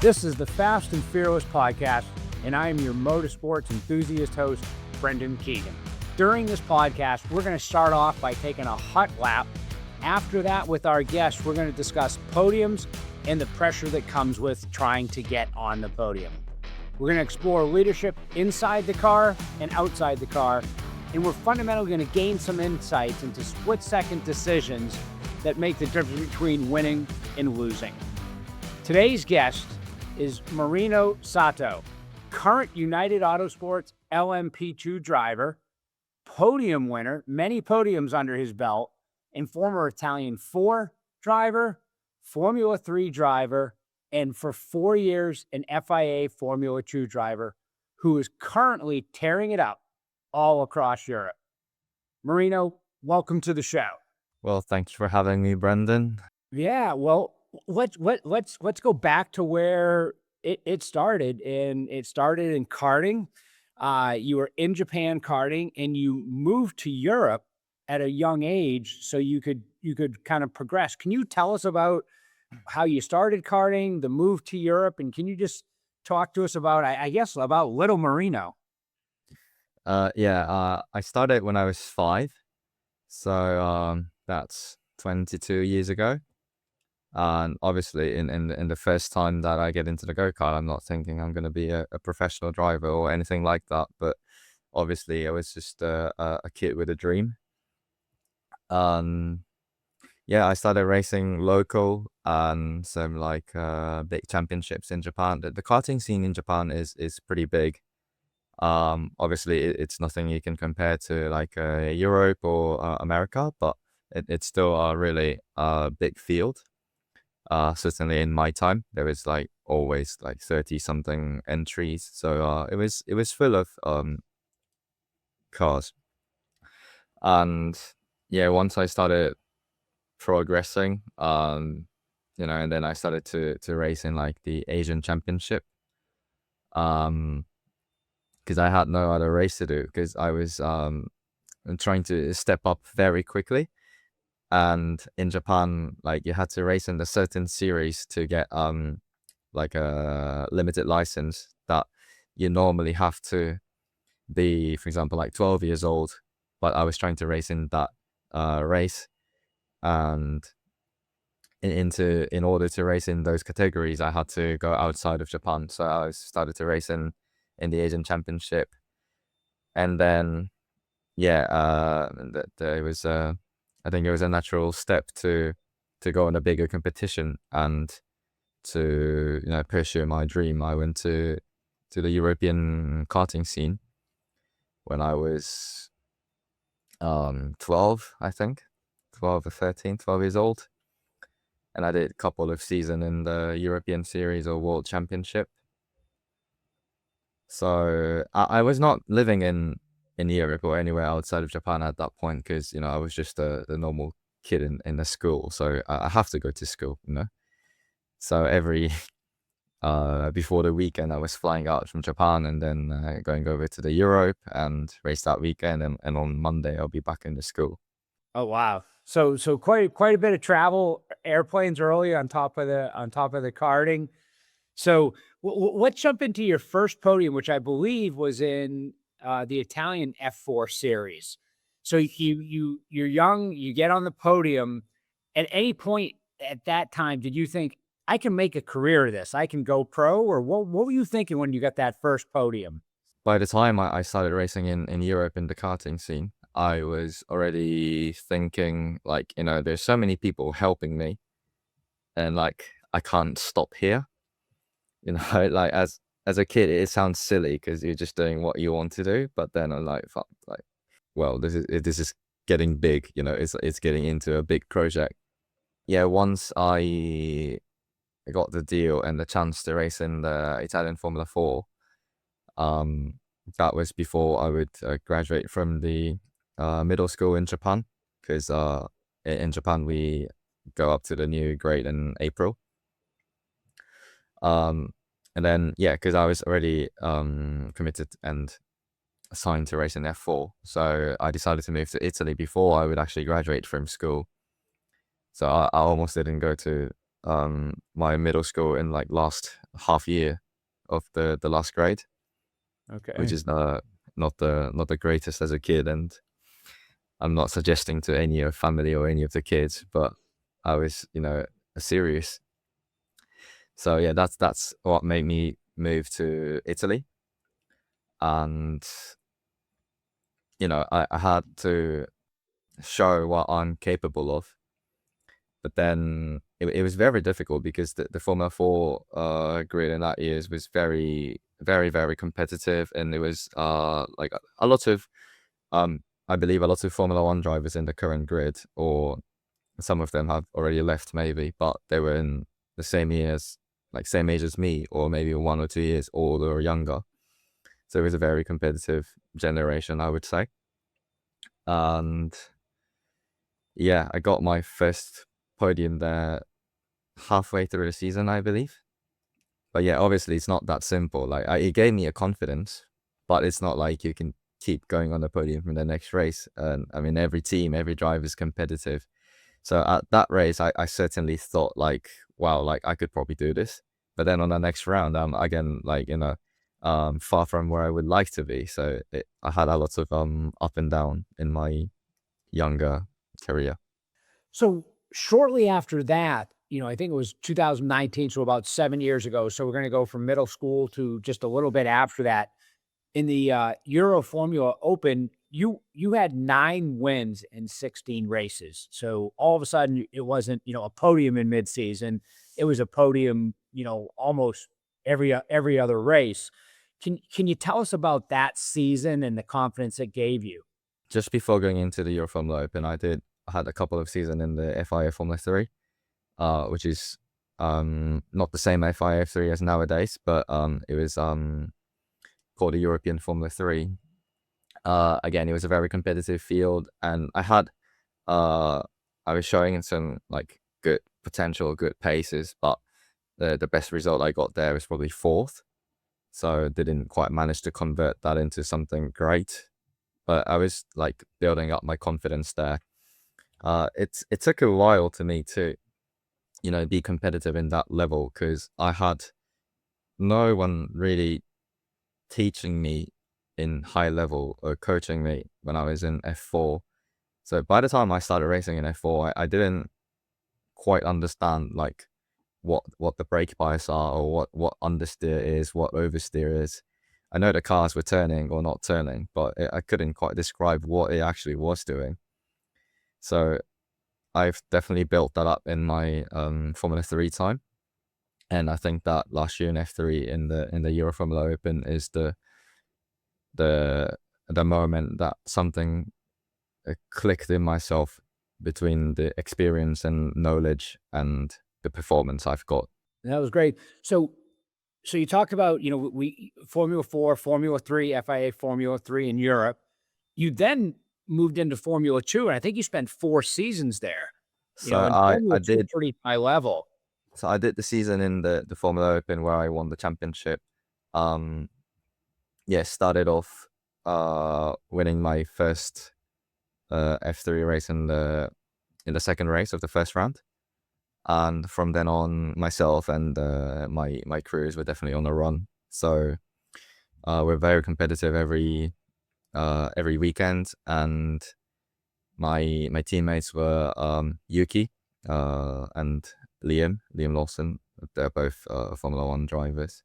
This is the Fast and Fearless podcast, and I am your motorsports enthusiast host, Brendan Keegan. During this podcast, we're going to start off by taking a hot lap. After that, with our guests, we're going to discuss podiums and the pressure that comes with trying to get on the podium. We're going to explore leadership inside the car and outside the car, and we're fundamentally going to gain some insights into split-second decisions that make the difference between winning and losing. Today's guest is Marino Sato, current United Autosports LMP2 driver, podium winner, many podiums under his belt, and former Italian 4 driver, Formula 3 driver, and for 4 years, an FIA Formula 2 driver, who is currently tearing it up all across Europe. Marino, welcome to the show. Well, thanks for having me, Brendan. Yeah, well, let's go back to where it started, and it started in karting. You were in Japan karting, and you moved to Europe at a young age so you could kind of progress. Can you tell us about how you started karting, the move to Europe, and can you just talk to us about, I guess, about little Marino? I started when I was 5, so that's 22 years ago. And obviously, in the first time that I get into the go-kart, I'm not thinking I'm going to be a professional driver or anything like that. But obviously, I was just a kid with a dream. I started racing local and some big championships in Japan. The karting scene in Japan is pretty big. Obviously, it's nothing you can compare to Europe or America, but it's still a really big field. Certainly in my time, there was always 30 something entries. So it was full of cars. And yeah, once I started progressing, and then I started to race in the Asian Championship. Because I had no other race to do, because I was trying to step up very quickly. And in Japan, you had to race in a certain series to get a limited license that you normally have to be, for example, 12 years old. But I was trying to race in that race, and in order to race in those categories, I had to go outside of Japan. So I started to race in the Asian Championship, and then there was I think it was a natural step to go on a bigger competition and to pursue my dream. I went to the European karting scene when I was 12, I think, 12 or 13, 12 years old, and I did a couple of seasons in the European Series or World Championship. So I was not living in Europe or anywhere outside of Japan at that point, because I was just the normal kid in the school, so I have to go to school, so every before the weekend I was flying out from Japan and then going over to the Europe and race that weekend, and on Monday I'll be back in the school. Oh wow, so quite a bit of travel, airplanes early on top of the karting. So let's jump into your first podium, which I believe was in the Italian F4 series. So you're young, you get on the podium. At any point at that time, did you think, I can make a career of this, I can go pro? Or what were you thinking when you got that first podium? By the time I started racing in Europe in the karting scene, I was already thinking there's so many people helping me, and I can't stop here. As a kid, it sounds silly because you're just doing what you want to do. But then I'm fuck, well, this is getting big. It's getting into a big project. Yeah, once I got the deal and the chance to race in the Italian Formula 4, that was before I would graduate from the middle school in Japan, because in Japan we go up to the new grade in April. And then, because I was already committed and assigned to race in F4, so I decided to move to Italy before I would actually graduate from school. So I almost didn't go to my middle school in last half year of the last grade, which Okay. is not the greatest as a kid. And I'm not suggesting to any of family or any of the kids, but I was, serious. So yeah, that's what made me move to Italy. And I had to show what I'm capable of. But then it was very difficult because the Formula 4 grid in that years was very, very, very competitive. And there was like a lot of, I believe a lot of Formula 1 drivers in the current grid, or some of them have already left maybe, but they were in the same years, like same age as me, or maybe 1 or 2 years older or younger. So it was a very competitive generation, I would say. And yeah, I got my first podium there halfway through the season, I believe. But yeah, obviously it's not that simple. Like it gave me a confidence, but it's not like you can keep going on the podium from the next race. And I mean, every team, every driver is competitive. So at that race, I certainly thought like, wow, like I could probably do this. But then on the next round, I'm again like, far from where I would like to be. So I had a lot of up and down in my younger career. So shortly after that, I think it was 2019, so about 7 years ago. So we're going to go from middle school to just a little bit after that. In the Euro Formula Open, you had 9 wins in 16 races. So all of a sudden, it wasn't a podium in midseason. It was a podium, almost every other race. Can you tell us about that season and the confidence it gave you? Just before going into the Euro Formula Open, I had a couple of seasons in the FIA Formula 3, which is not the same FIA 3 as nowadays, but it was called the European Formula 3. Again, it was a very competitive field, and I was showing some like good potential, good paces, but the best result I got there was probably fourth. So didn't quite manage to convert that into something great. But I was like building up my confidence there. It took a while to me to, be competitive in that level, because I had no one really teaching me in high level or coaching me when I was in F4. So by the time I started racing in F4, I didn't quite understand like what the brake bias are, or what understeer is, what oversteer is. I know the cars were turning or not turning, but I couldn't quite describe what it actually was doing. So I've definitely built that up in my Formula 3 time. And I think that last year in F3 in the Euro Formula Open is the moment that something clicked in myself between the experience and knowledge and the performance I've got. That was great. So you talked about, we Formula 4, Formula 3, FIA Formula 3 in Europe. You then moved into Formula 2, and I think you spent 4 seasons there. So And I, Formula I 2 did pretty high level. so I did the season in the Formula Open where I won the championship. Um, yeah, started off winning my first F3 race in the second race of the first round. And from then on, myself and my crews were definitely on a run. So we're very competitive every weekend. And my teammates were Yuki and Liam Lawson. They're both Formula One drivers.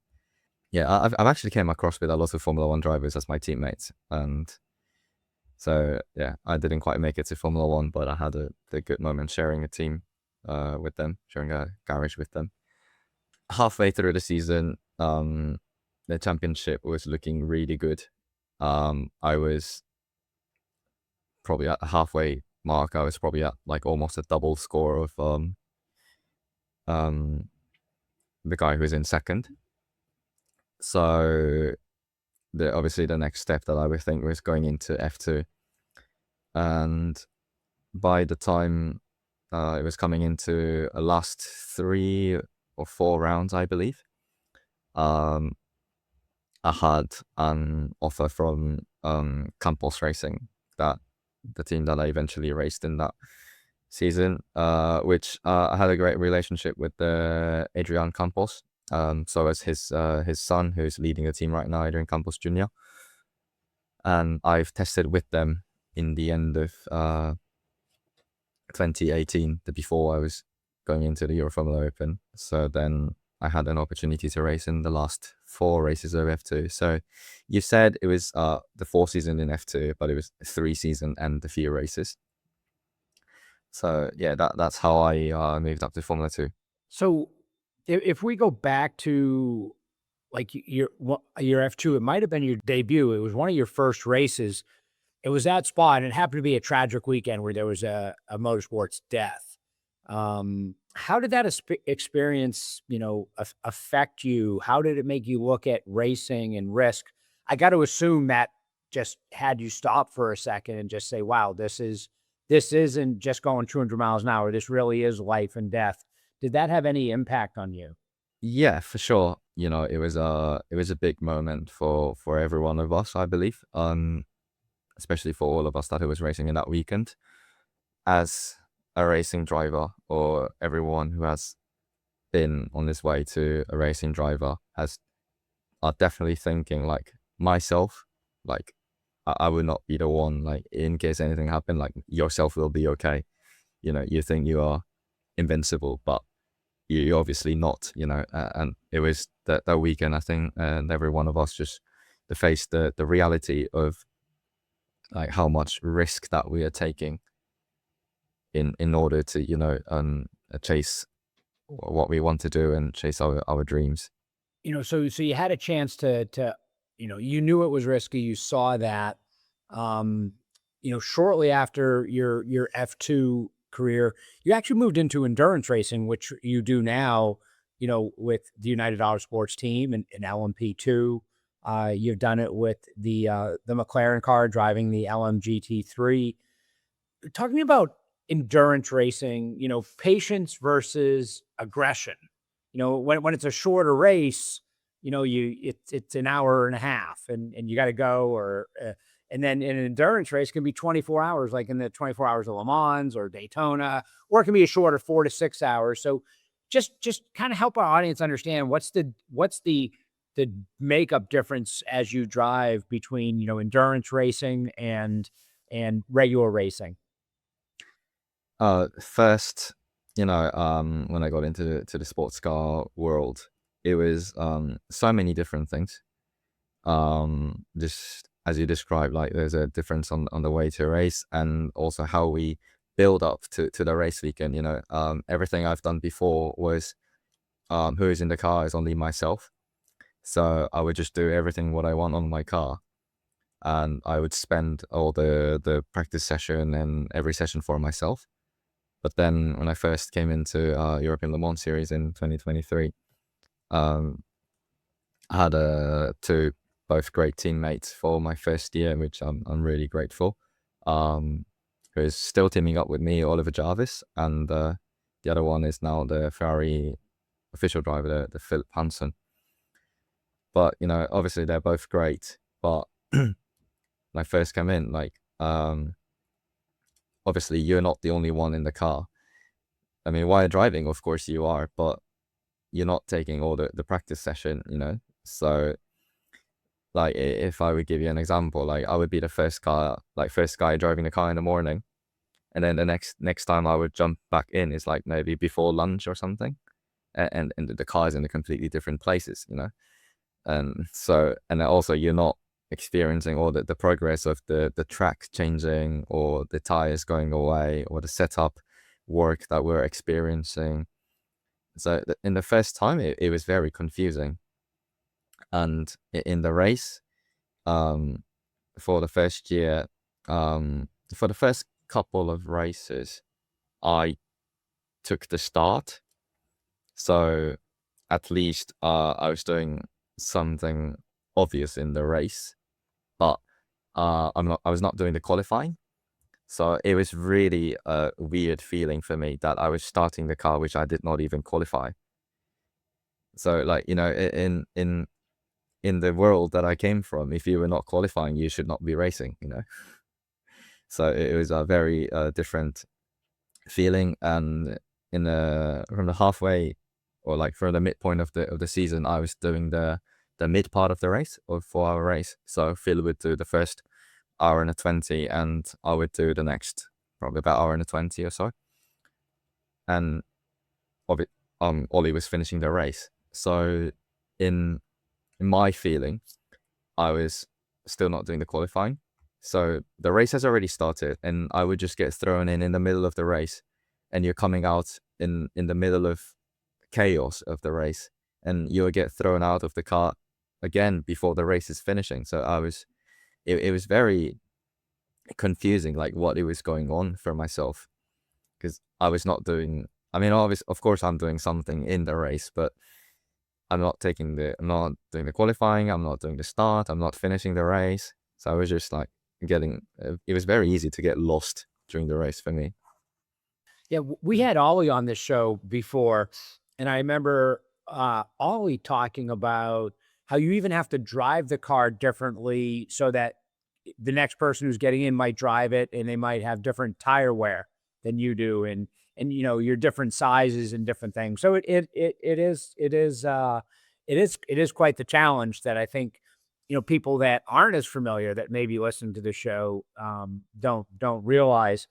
Yeah, I've actually came across with a lot of Formula One drivers as my teammates, and so yeah, I didn't quite make it to Formula One, but I had a good moment sharing a team with them, sharing a garage with them. Halfway through the season, the championship was looking really good. I was probably at the halfway mark. I was probably at like almost a double score of um the guy who was in second. So obviously the next step that I would think was going into F2. And by the time it was coming into a last 3 or 4 rounds, I believe, um, I had an offer from Campos Racing, that the team that I eventually raced in that season, which I had a great relationship with Adrian Campos. So as his son, who's leading the team right now, Adrian Campos Jr. And I've tested with them in the end of 2018, before I was going into the Euro Formula Open. So then I had an opportunity to race in the last 4 races of F2. So you said it was the 4 season in F2, but it was 3 season and a few races. So yeah, that's how I moved up to Formula 2. So if we go back to like your F2, it might have been your debut. It was one of your first races. It was that spot, and it happened to be a tragic weekend where there was a motorsports death. How did that experience, affect you? How did it make you look at racing and risk? I got to assume that just had you stop for a second and just say, "Wow, this isn't just going 200 miles an hour. This really is life and death." Did that have any impact on you? Yeah, for sure. It was a big moment for every one of us, I believe. Especially for all of us that was racing in that weekend. As a racing driver, or everyone who has been on this way to a racing driver are definitely thinking like myself, like I would not be the one, like in case anything happened, like yourself will be okay. You think you are invincible, but you're obviously not, and it was that weekend, I think, and every one of us just to face the reality of like how much risk that we are taking in order to chase what we want to do and chase our dreams. So you had a chance to you knew it was risky. You saw that. Um, shortly after your F2 career, you actually moved into endurance racing, which you do now. With the United Auto Sports team and LMP2. You've done it with the McLaren car driving the LMGT3. Talk to me about endurance racing, patience versus aggression. When it's a shorter race, it's an hour and a half and you got to go and then in an endurance race can be 24 hours, like in the 24 hours of Le Mans or Daytona, or it can be a shorter 4 to 6 hours. So just kind of help our audience understand what's the makeup difference as you drive between, endurance racing and regular racing. First, when I got into the sports car world, it was so many different things. Just as you described, like there's a difference on the way to a race, and also how we build up to the race weekend. Everything I've done before was who is in the car is only myself. So I would just do everything what I want on my car, and I would spend all the practice session and every session for myself. But then when I first came into European Le Mans Series in 2023, um, I had two both great teammates for my first year, which I'm really grateful. Who's still teaming up with me, Oliver Jarvis, and the other one is now the Ferrari official driver, the Philip Hansen. But obviously they're both great. But when I first came in, like obviously you're not the only one in the car. I mean, while driving, of course you are, but you're not taking all the practice session, So like if I would give you an example, like I would be the first guy driving the car in the morning, and then the next time I would jump back in is like maybe before lunch or something, and the car is in a completely different places, and so, and then also you're not experiencing all the progress of the track changing, or the tires going away, or the setup work that we're experiencing. So in the first time it was very confusing. And in the race, um for the first year, for the first couple of races, I took the start. So at least I was doing something obvious in the race, but I was not doing the qualifying. So it was really a weird feeling for me that I was starting the car which I did not even qualify. So like, in the world that I came from, if you were not qualifying, you should not be racing. So it was a very different feeling. And from the halfway or like for the midpoint of the season, I was doing the mid part of the race, or 4 hour race. So Phil would do the first hour and a 20, and I would do the next probably about hour and a 20 or so. And Ollie was finishing the race. So in my feeling, I was still not doing the qualifying. So the race has already started, and I would just get thrown in the middle of the race, and you're coming out in the middle of chaos of the race, and you would get thrown out of the car again before the race is finishing. So it was very confusing, like what it was going on for myself, because I was not doing. I mean, of course, I'm doing something in the race, but I'm not doing the qualifying. I'm not doing the start. I'm not finishing the race. So I was just like it was very easy to get lost during the race for me. Yeah, we had Ollie on this show before, and I remember Ollie talking about how you even have to drive the car differently so that the next person who's getting in might drive it, and they might have different tire wear than you do, and you know your different sizes and different things. So it is quite the challenge that I think people that aren't as familiar that maybe listen to the show don't realize.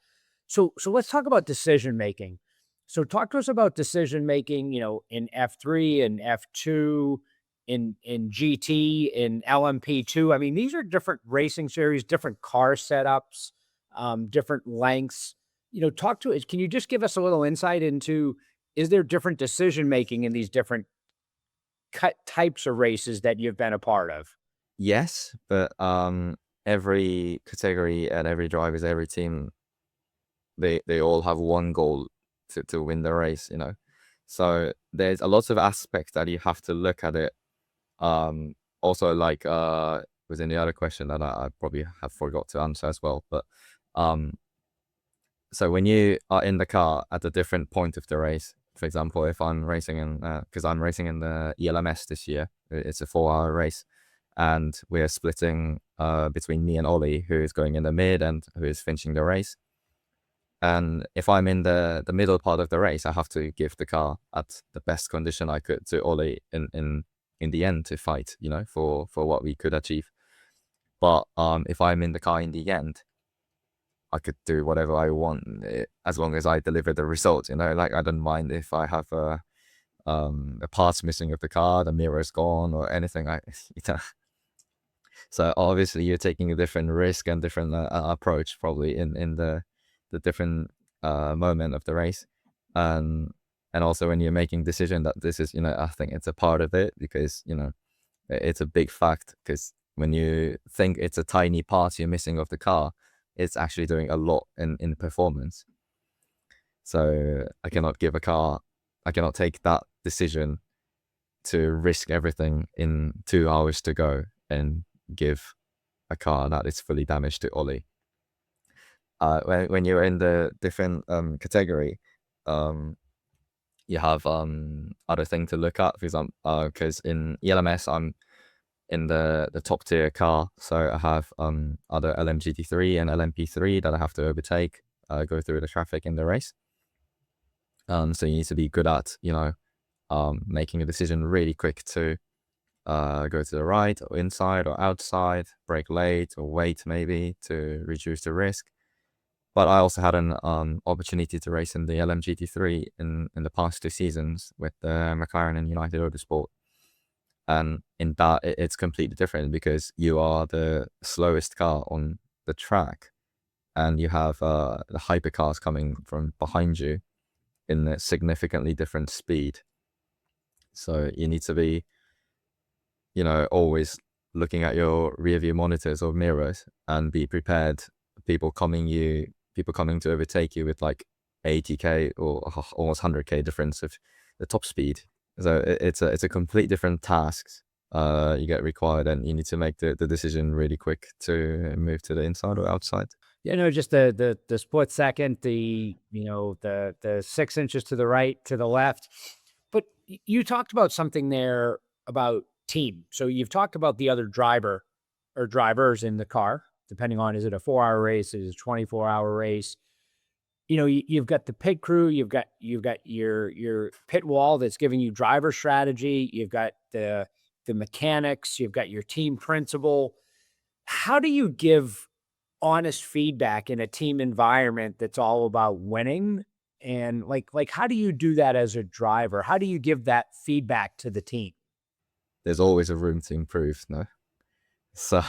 So let's talk about decision making. So talk to us about decision making, in F3 and F2, in GT, in LMP2. I mean, these are different racing series, different car setups, different lengths. Talk to us. Can you just give us a little insight into, is there different decision making in these different cut types of races that you've been a part of? Yes, but every category and every drivers, every team, they all have one goal to win the race. So there's a lot of aspects that you have to look at it. Also, like within the other question that I probably have forgot to answer as well, but so when you are in the car at a different point of the race, for example, if I'm racing because I'm racing in the ELMS this year, it's a 4 hour race, and we're splitting between me and Ollie, who is going in the mid and who is finishing the race. And if I'm in the middle part of the race, I have to give the car at the best condition I could to Ollie in the end to fight, for what we could achieve. But if I'm in the car in the end, I could do whatever I want as long as I deliver the result. Like I don't mind if I have a parts missing of the car, the mirror's gone, or anything. So obviously you're taking a different risk and different approach probably in the different moment of the race, and also when you're making decision that this is, I think it's a part of it, because it's a big fact, because when you think it's a tiny part you're missing of the car, it's actually doing a lot in performance. So I cannot take that decision to risk everything in 2 hours to go and give a car that is fully damaged to Ollie. When you're in the different category, you have other thing to look at. For example, because in ELMS I'm in the top tier car, so I have other LMGT3 and LMP3 that I have to overtake, go through the traffic in the race. So you need to be good at making a decision really quick to go to the right or inside or outside, brake late or wait maybe to reduce the risk. But I also had an opportunity to race in the LMGT3 in the past 2 seasons with the McLaren and United Autosport. And in that, it's completely different, because you are the slowest car on the track, and you have the hypercars coming from behind you in a significantly different speed. So you need to be, always looking at your rear view monitors or mirrors and be prepared. People coming to overtake you with like 80k or almost 100k difference of the top speed. So it's a complete different task you get required, and you need to make the decision really quick to move to the inside or outside. Yeah, no, just the split second, the 6 inches to the right, to the left. But you talked about something there about team. So you've talked about the other driver or drivers in the car, depending on, is it a 4 hour race, is it a 24-hour race? you've got the pit crew, you've got your pit wall that's giving you driver strategy, you've got the mechanics, you've got your team principal. How do you give honest feedback in a team environment that's all about winning? And how do you do that as a driver? How do you give that feedback to the team? There's always a room to improve, no? So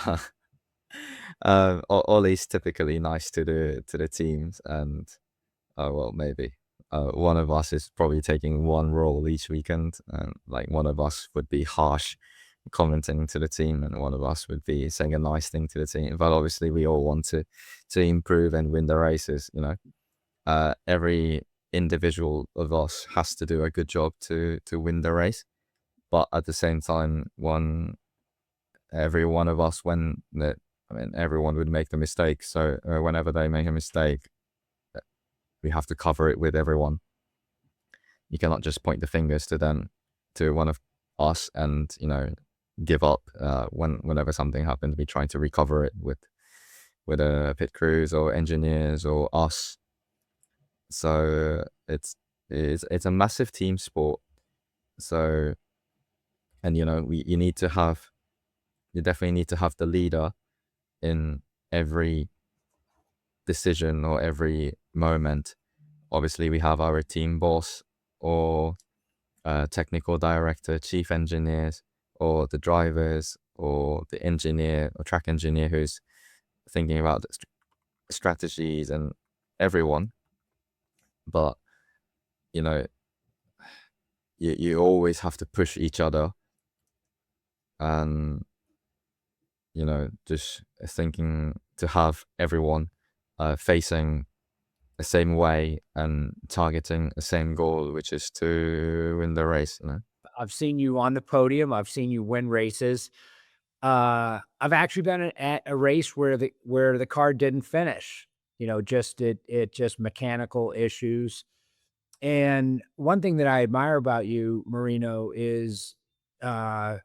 Ollie's typically nice to the teams, and well, maybe one of us is probably taking one role each weekend, and like one of us would be harsh commenting to the team, and one of us would be saying a nice thing to the team. But obviously, we all want to improve and win the races. Every individual of us has to do a good job to win the race. But at the same time, every one of us, everyone would make the mistake. So whenever they make a mistake, we have to cover it with everyone. You cannot just point the fingers to one of us and give up whenever something happens. We try to recover it with pit crews or engineers or us. So it's a massive team sport. So, and you definitely need to have the leader in every decision or every moment. Obviously, we have our team boss or technical director, chief engineers, or the drivers, or the engineer or track engineer who's thinking about the strategies, and everyone. But you always have to push each other, and just thinking to have everyone facing the same way and targeting the same goal, which is to win the race. I've seen you on the podium. I've seen you win races. I've actually been at a race where the car didn't finish. Just mechanical issues. And one thing that I admire about you, Marino, is uh,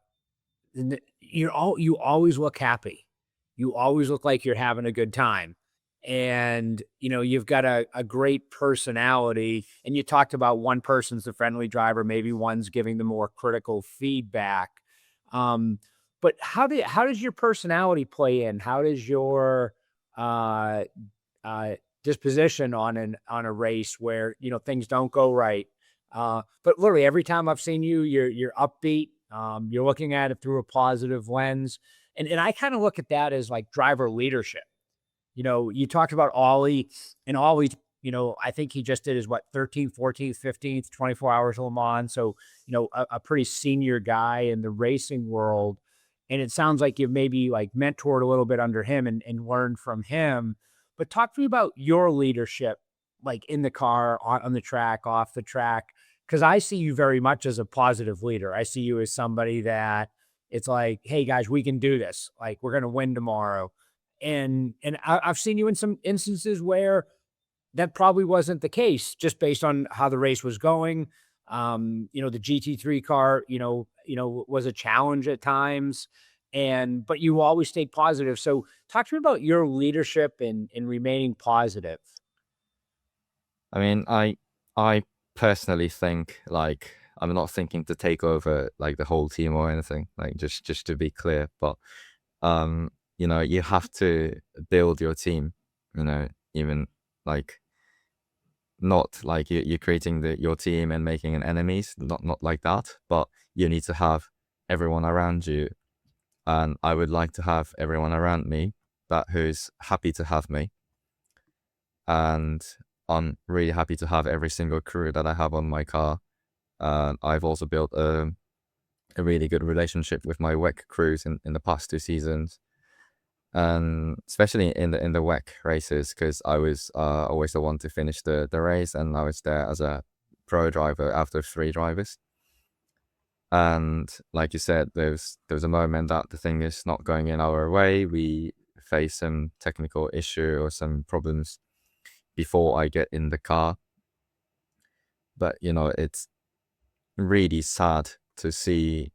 you always look happy. You always look like you're having a good time. And, you've got a great personality. And you talked about one person's the friendly driver, maybe one's giving the more critical feedback. Um, but how does your personality play in? How does your uh, disposition on a race where things don't go right? But literally every time I've seen you, you're upbeat. You're looking at it through a positive lens, and I kind of look at that as like driver leadership. You talked about Ollie, and Ollie's, I think he just did his 13th, 14th, 15th, 24 hours of Le Mans. So, a pretty senior guy in the racing world. And it sounds like you've maybe like mentored a little bit under him and learned from him. But talk to me about your leadership, like in the car, on the track, off the track. Cause I see you very much as a positive leader. I see you as somebody that it's like, hey guys, we can do this. Like we're going to win tomorrow. And I've seen you in some instances where that probably wasn't the case, just based on how the race was going. The GT3 car, was a challenge at times, but you always stayed positive. So talk to me about your leadership in remaining positive. I mean, I personally think, like, I'm not thinking to take over like the whole team or anything, like just to be clear, but you have to build your team, even like not like you're creating your team and making an enemies, not like that, but you need to have everyone around you, and I would like to have everyone around me who's happy to have me, and I'm really happy to have every single crew that I have on my car. I've also built a really good relationship with my WEC crews in the past 2 seasons, and especially in the WEC races, because I was always the one to finish the race, and I was there as a pro driver after 3 drivers. And like you said, there's a moment that the thing is not going in our way. We face some technical issue or some problems before I get in the car. But it's really sad to see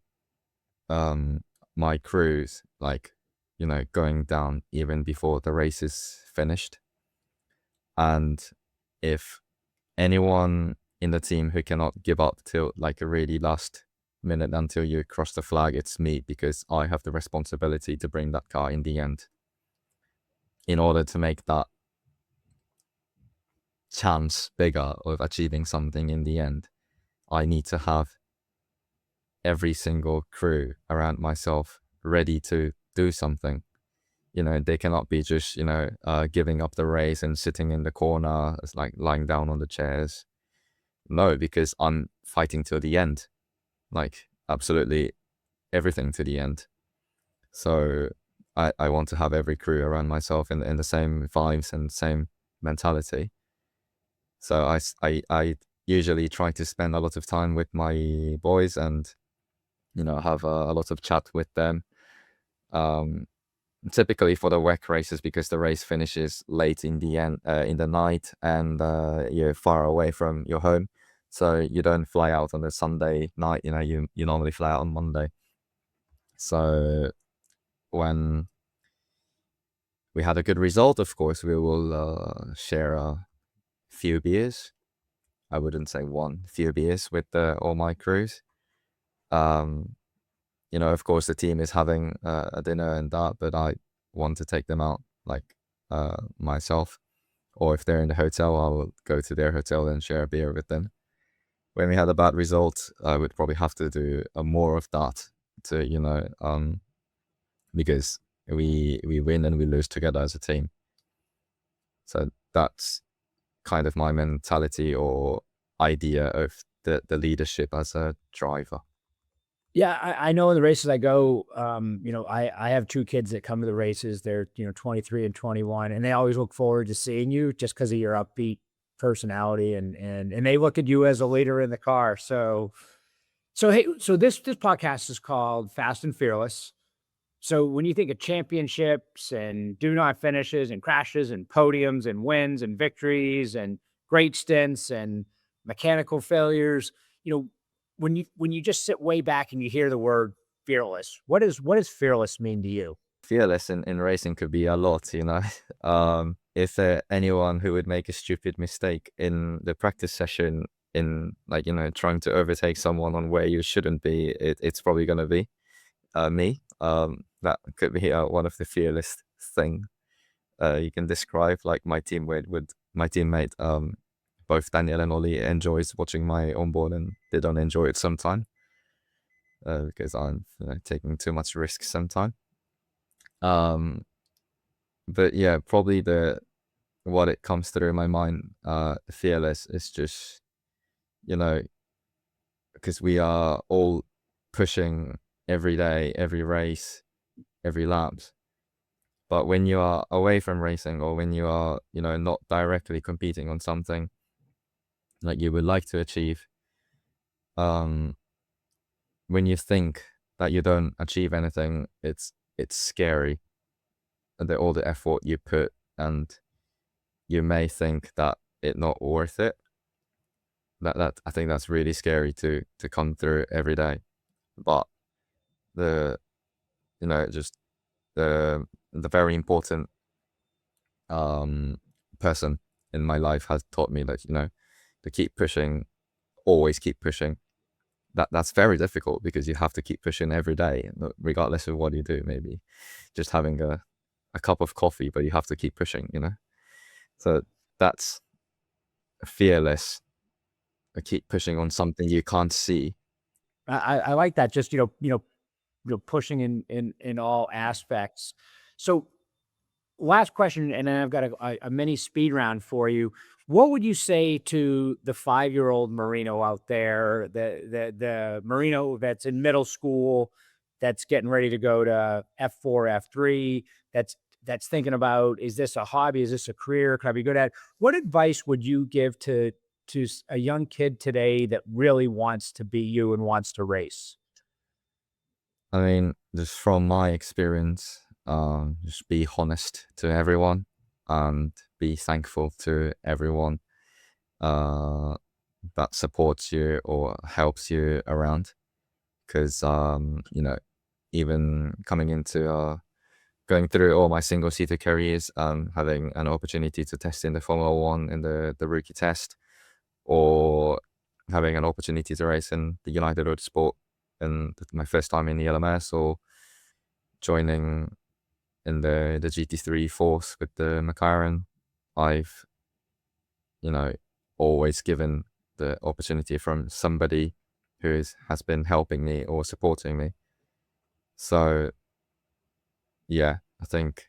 my crews like going down even before the race is finished. And if anyone in the team who cannot give up till like a really last minute until you cross the flag, it's me, because I have the responsibility to bring that car in the end. In order to make that chance bigger of achieving something in the end, I need to have every single crew around myself ready to do something. They cannot be just, giving up the race and sitting in the corner, it's like lying down on the chairs. No, because I'm fighting till the end, like absolutely everything to the end. So I want to have every crew around myself in the same vibes and same mentality. So I usually try to spend a lot of time with my boys and, have a lot of chat with them. Typically for the WEC races, because the race finishes late in the end, in the night, and you're far away from your home, so you don't fly out on the Sunday night. You normally fly out on Monday. So when we had a good result, of course, we will share a few beers. I wouldn't say one, few beers with all my crews. Of course, the team is having a dinner and that, but I want to take them out like myself. Or if they're in the hotel, I will go to their hotel and share a beer with them. When we had a bad result, I would probably have to do more of that to, because we win and we lose together as a team. So that's kind of my mentality or idea of the leadership as a driver. Yeah, I know in the races I go, I have 2 kids that come to the races. They're, 23 and 21, and they always look forward to seeing you just because of your upbeat personality, and they look at you as a leader in the car. So hey, so this podcast is called Fast and Fearless. So when you think of championships and do not finishes and crashes and podiums and wins and victories and great stints and mechanical failures, you know, when you just sit way back and you hear the word fearless, what does fearless mean to you? Fearless in racing could be a lot. If anyone who would make a stupid mistake in the practice session, in like, trying to overtake someone on where you shouldn't be, it's probably going to be me. That could be one of the fearless thing you can describe. Like my teammate both Daniel and Ollie enjoys watching my onboard, and they don't enjoy it sometimes because I'm taking too much risk sometimes. But yeah, probably what it comes through my mind, fearless is just, because we are all pushing every day, every race, every laps. But when you are away from racing, or when you are, not directly competing on something like you would like to achieve, when you think that you don't achieve anything, it's scary. All the effort you put, and you may think that it's not worth it. That I think that's really scary to come through every day. But just the very important person in my life has taught me that, to keep pushing, always keep pushing. That's very difficult, because you have to keep pushing every day, regardless of what you do. Maybe just having a cup of coffee, but you have to keep pushing. So that's fearless. Keep pushing on something you can't see. I like that. Just pushing in all aspects. So last question, and then I've got a mini speed round for you. What would you say to the 5-year-old Marino out there, the Marino that's in middle school, that's getting ready to go to F4, F3, that's thinking about, is this a hobby? Is this a career? Can I be good at it? What advice would you give to a young kid today that really wants to be you and wants to race? I mean, just from my experience, just be honest to everyone, and be thankful to everyone that supports you or helps you around. Because even coming into going through all my single-seater careers, having an opportunity to test in the Formula One in the rookie test, or having an opportunity to race in the United Autosport in my first time in the LMS, or joining in the GT3 force with the McLaren. I've, always given the opportunity from somebody who has been helping me or supporting me. So yeah, I think,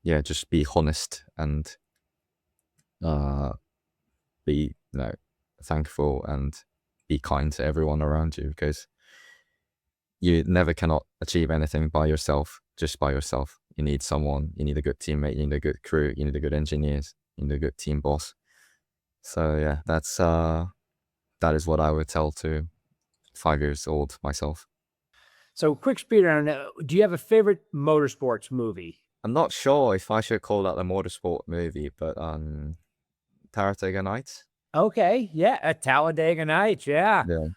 just be honest and be, thankful and be kind to everyone around you, because you never cannot achieve anything by yourself, just by yourself. You need someone, you need a good teammate, you need a good crew, you need a good engineers, you need a good team boss. So yeah, that is what I would tell to 5 years old myself. So quick speed round. Do you have a favorite motorsports movie? I'm not sure if I should call that a motorsport movie, but Talladega Nights. Okay, yeah, a Talladega Nights. Yeah, Yeah,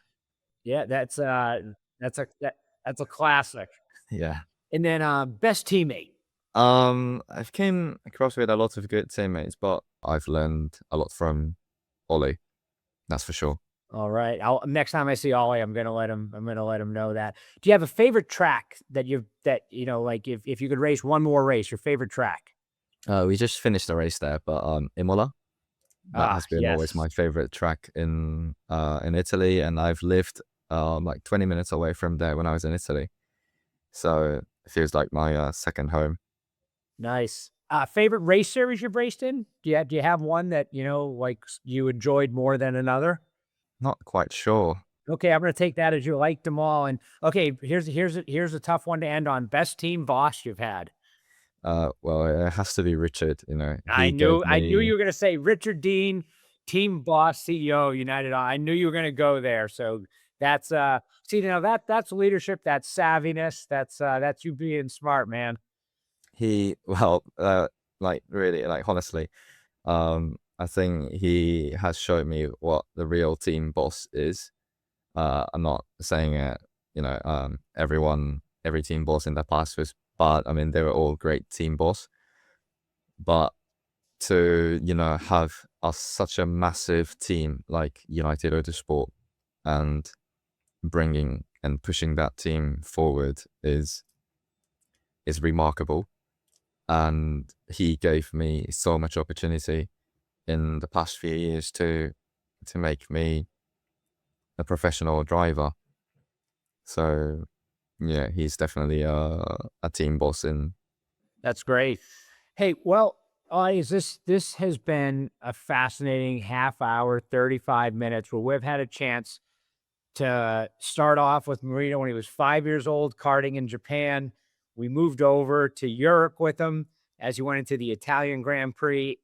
yeah, that's a classic. yeah. And then best teammate. I've came across with a lot of good teammates, but I've learned a lot from Ollie. That's for sure. All right. Next time I see Ollie, I'm gonna let him know that. Do you have a favorite track that like if you could race one more race, your favorite track? We just finished the race there, but Imola. That has been always Yes. my favorite track in Italy, and I've lived like 20 minutes away from there when I was in Italy. So it feels like my second home. Nice. Favorite race series you've raced in? Do you have one that, like you enjoyed more than another? Not quite sure. Okay, I'm gonna take that as you liked them all. And okay, here's a tough one to end on. Best team boss you've had. Well, it has to be Richard. I He gave knew me. you were gonna say Richard Dean, team boss, CEO, United. I knew you were gonna go there. So that's see now that's leadership, that's savviness, that's you being smart, man. Well, like really, like honestly, I think he has shown me what the real team boss is. I'm not saying it, every team boss in the past was bad. I mean, they were all great team boss, but to, have such a massive team like United Autosport and bringing and pushing that team forward is remarkable. And he gave me so much opportunity in the past few years to make me a professional driver. So yeah, he's definitely a team boss in. That's great. Hey, well, this has been a fascinating half hour, 35 minutes where we've had a chance to start off with Marino when he was 5 years old, karting in Japan. We moved over to Europe with him as he went into the Italian Grand Prix,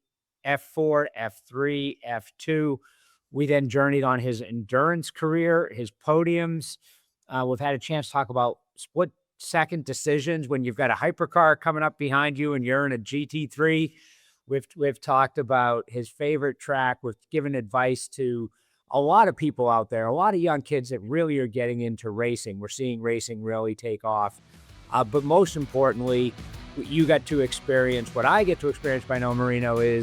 F4, F3, F2. We then journeyed on his endurance career, his podiums. We've had a chance to talk about split-second decisions when you've got a hypercar coming up behind you and you're in a GT3. We've talked about his favorite track. We've given advice to a lot of people out there, a lot of young kids that really are getting into racing. We're seeing racing really take off. But most importantly, you got to experience what I get to experience by No Marino is